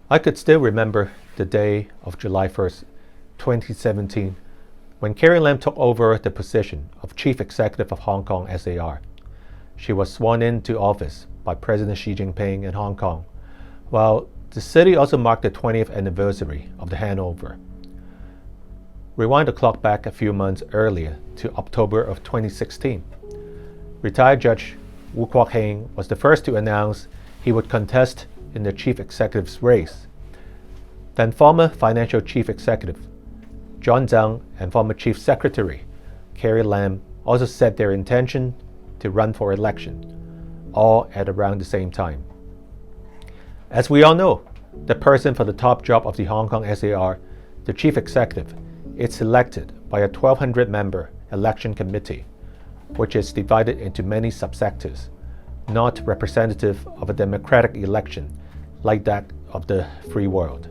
I could still remember the day of July 1st, 2017, when Carrie Lam took over the position of Chief Executive of Hong Kong SAR. She was sworn into office by President Xi Jinping in Hong Kong, while the city also marked the 20th anniversary of the handover. Rewind the clock back a few months earlier to October of 2016. Retired Judge Wu Kwok-heng was the first to announce he would contest in the chief executive's race. Then former financial chief executive John Tsang and former chief secretary Carrie Lam also said their intention to run for election, all at around the same time. As we all know, the person for the top job of the Hong Kong SAR, the chief executive, is selected by a 1,200-member election committee, which is divided into many subsectors, not representative of a democratic election like that of the free world.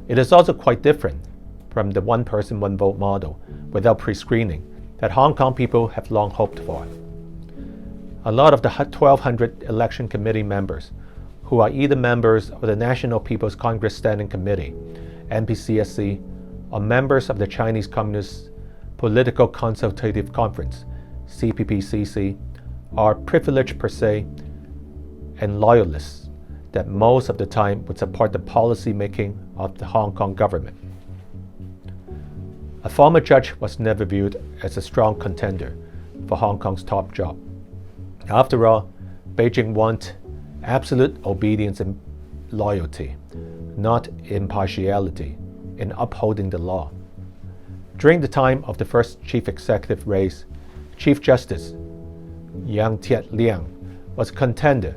It is also quite different from the one-person, one-vote model without pre-screening that Hong Kong people have long hoped for. A lot of the 1,200 election committee members, who are either members of the National People's Congress Standing Committee, NPCSC, or members of the Chinese Communist Political Consultative Conference, CPPCC, are privileged per se and loyalists that most of the time would support the policy making of the Hong Kong government. A former judge was never viewed as a strong contender for Hong Kong's top job. After all, Beijing wants absolute obedience and loyalty, not impartiality in upholding the law. During the time of the first chief executive race, Chief Justice Yang Tiet Liang was a contender,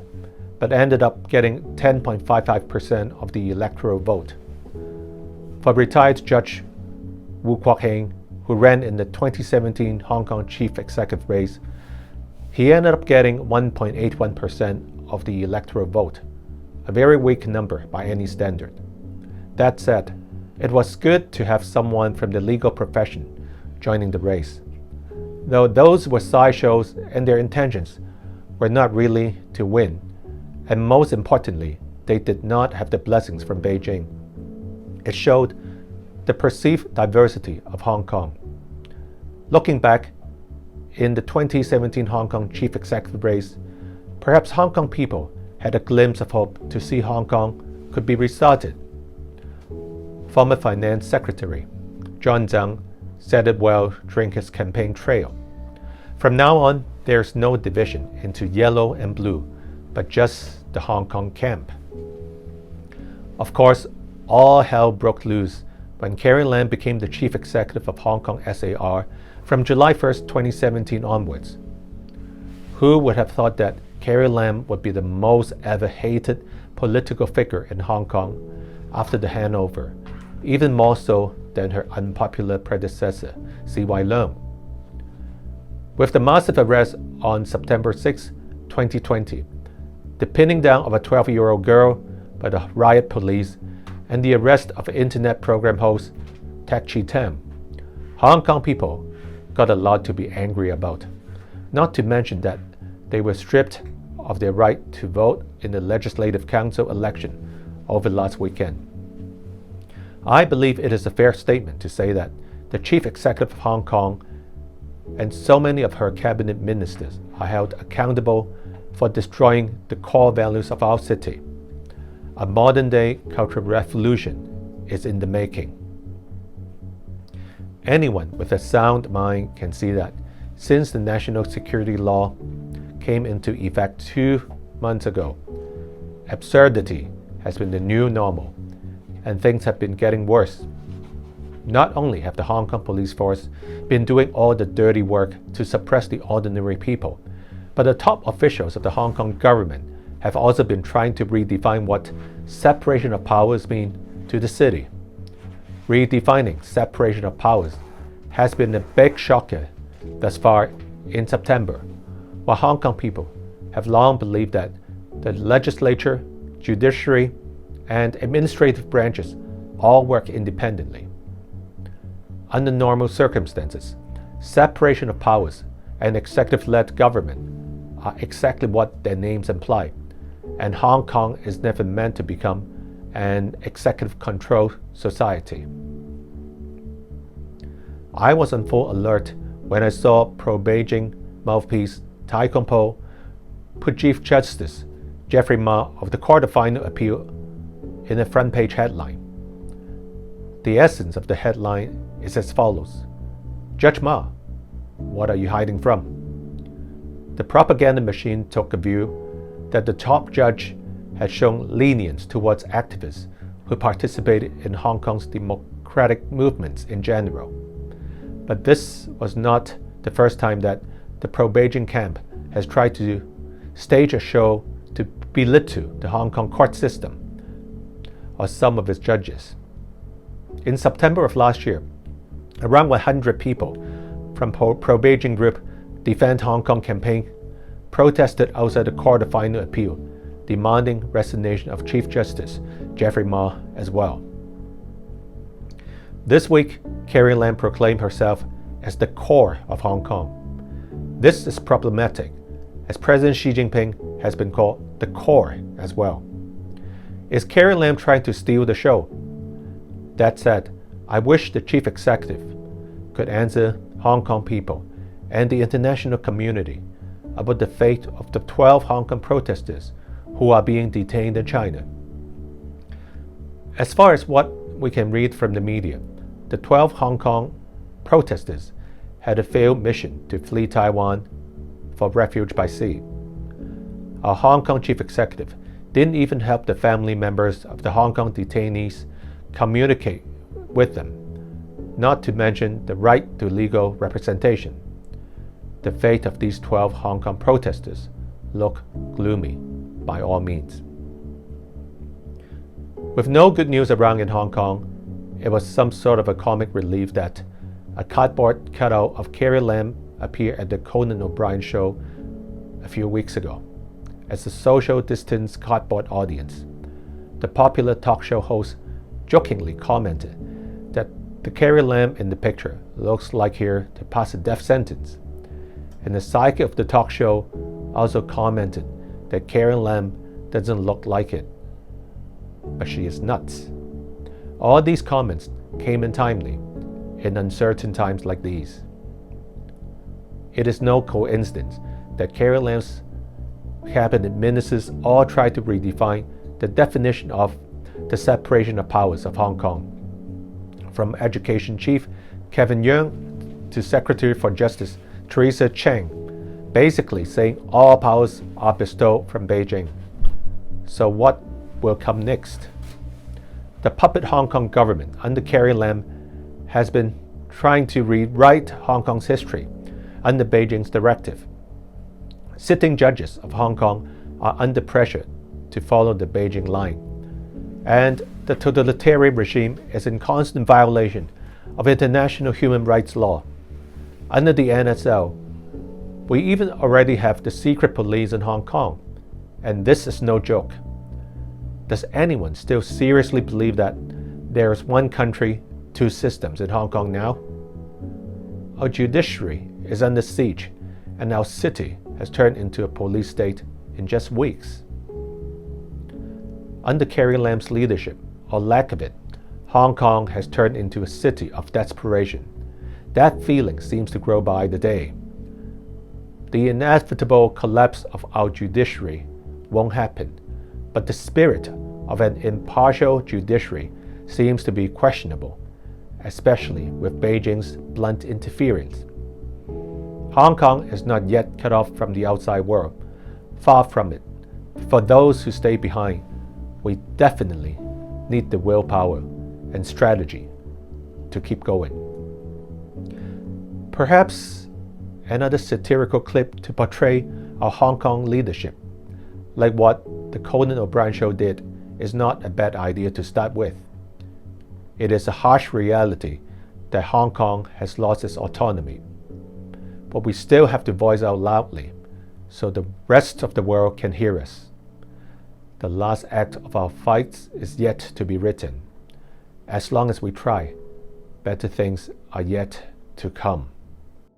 but ended up getting 10.55% of the electoral vote. For retired Judge Wu Kwok-heng, who ran in the 2017 Hong Kong chief executive race, he ended up getting 1.81% of the electoral vote, a very weak number by any standard. That said, it was good to have someone from the legal profession joining the race, though those were sideshows and their intentions were not really to win, and most importantly, they did not have the blessings from Beijing. It showed the perceived diversity of Hong Kong. Looking back, in the 2017 Hong Kong chief executive race, perhaps Hong Kong people had a glimpse of hope to see Hong Kong could be restarted. Former Finance Secretary John Tsang said it well during his campaign trail. From now on, there's no division into yellow and blue, but just the Hong Kong camp. Of course, all hell broke loose when Carrie Lam became the chief executive of Hong Kong SAR from July 1st, 2017 onwards. Who would have thought that Carrie Lam would be the most ever hated political figure in Hong Kong after the handover, even more so than her unpopular predecessor, C.Y. Leung. With the massive arrest on September 6, 2020, the pinning down of a 12-year-old girl by the riot police, and the arrest of internet program host Tak Chi Tam, Hong Kong people got a lot to be angry about, not to mention that they were stripped of their right to vote in the Legislative Council election over last weekend. I believe it is a fair statement to say that the chief executive of Hong Kong and so many of her cabinet ministers are held accountable for destroying the core values of our city. A modern-day cultural revolution is in the making. Anyone with a sound mind can see that since the national security law came into effect 2 months ago, absurdity has been the new normal, and things have been getting worse. Not only have the Hong Kong police force been doing all the dirty work to suppress the ordinary people, but the top officials of the Hong Kong government have also been trying to redefine what separation of powers mean to the city. Redefining separation of powers has been a big shocker thus far in September, while Hong Kong people have long believed that the legislature, judiciary, and administrative branches all work independently. Under normal circumstances, separation of powers and executive-led government are exactly what their names imply, and Hong Kong is never meant to become and executive control society. I was on full alert when I saw pro-Beijing mouthpiece Tai Kung-po put Chief Justice Jeffrey Ma of the Court of Final Appeal in a front-page headline. The essence of the headline is as follows: Judge Ma, what are you hiding from? The propaganda machine took a view that the top judge had shown lenience towards activists who participated in Hong Kong's democratic movements in general. But this was not the first time that the pro-Beijing camp has tried to stage a show to belittle the Hong Kong court system or some of its judges. In September of last year, around 100 people from pro-Beijing group Defend Hong Kong campaign protested outside the Court of Final Appeal, demanding resignation of Chief Justice Jeffrey Ma as well. This week, Carrie Lam proclaimed herself as the core of Hong Kong. This is problematic, as President Xi Jinping has been called the core as well. Is Carrie Lam trying to steal the show? That said, I wish the chief executive could answer Hong Kong people and the international community about the fate of the 12 Hong Kong protesters who are being detained in China. As far as what we can read from the media, the 12 Hong Kong protesters had a failed mission to flee Taiwan for refuge by sea. Our Hong Kong chief executive didn't even help the family members of the Hong Kong detainees communicate with them, not to mention the right to legal representation. The fate of these 12 Hong Kong protesters look gloomy by all means. With no good news around in Hong Kong, it was some sort of a comic relief that a cardboard cutout of Carrie Lam appeared at the Conan O'Brien show a few weeks ago as a social distance cardboard audience. The popular talk show host jokingly commented that the Carrie Lam in the picture looks like here to pass a death sentence. And the psychic of the talk show also commented that Carrie Lam doesn't look like it, but she is nuts. All these comments came in timely, in uncertain times like these. It is no coincidence that Carrie Lam's cabinet ministers all try to redefine the definition of the separation of powers of Hong Kong, from Education Chief Kevin Yeung to Secretary for Justice Teresa Cheng, basically saying all powers are bestowed from Beijing. So what will come next? The puppet Hong Kong government under Carrie Lam has been trying to rewrite Hong Kong's history under Beijing's directive. Sitting judges of Hong Kong are under pressure to follow the Beijing line, and the totalitarian regime is in constant violation of international human rights law. Under the NSL, we even already have the secret police in Hong Kong, and this is no joke. Does anyone still seriously believe that there is one country, two systems in Hong Kong now? Our judiciary is under siege, and our city has turned into a police state in just weeks. Under Carrie Lam's leadership, or lack of it, Hong Kong has turned into a city of desperation. That feeling seems to grow by the day. The inevitable collapse of our judiciary won't happen, but the spirit of an impartial judiciary seems to be questionable, especially with Beijing's blunt interference. Hong Kong is not yet cut off from the outside world. Far from it. For those who stay behind, we definitely need the willpower and strategy to keep going. Perhaps another satirical clip to portray our Hong Kong leadership, like what the Conan O'Brien show did, is not a bad idea to start with. It is a harsh reality that Hong Kong has lost its autonomy, but we still have to voice out loudly so the rest of the world can hear us. The last act of our fight is yet to be written. As long as we try, better things are yet to come.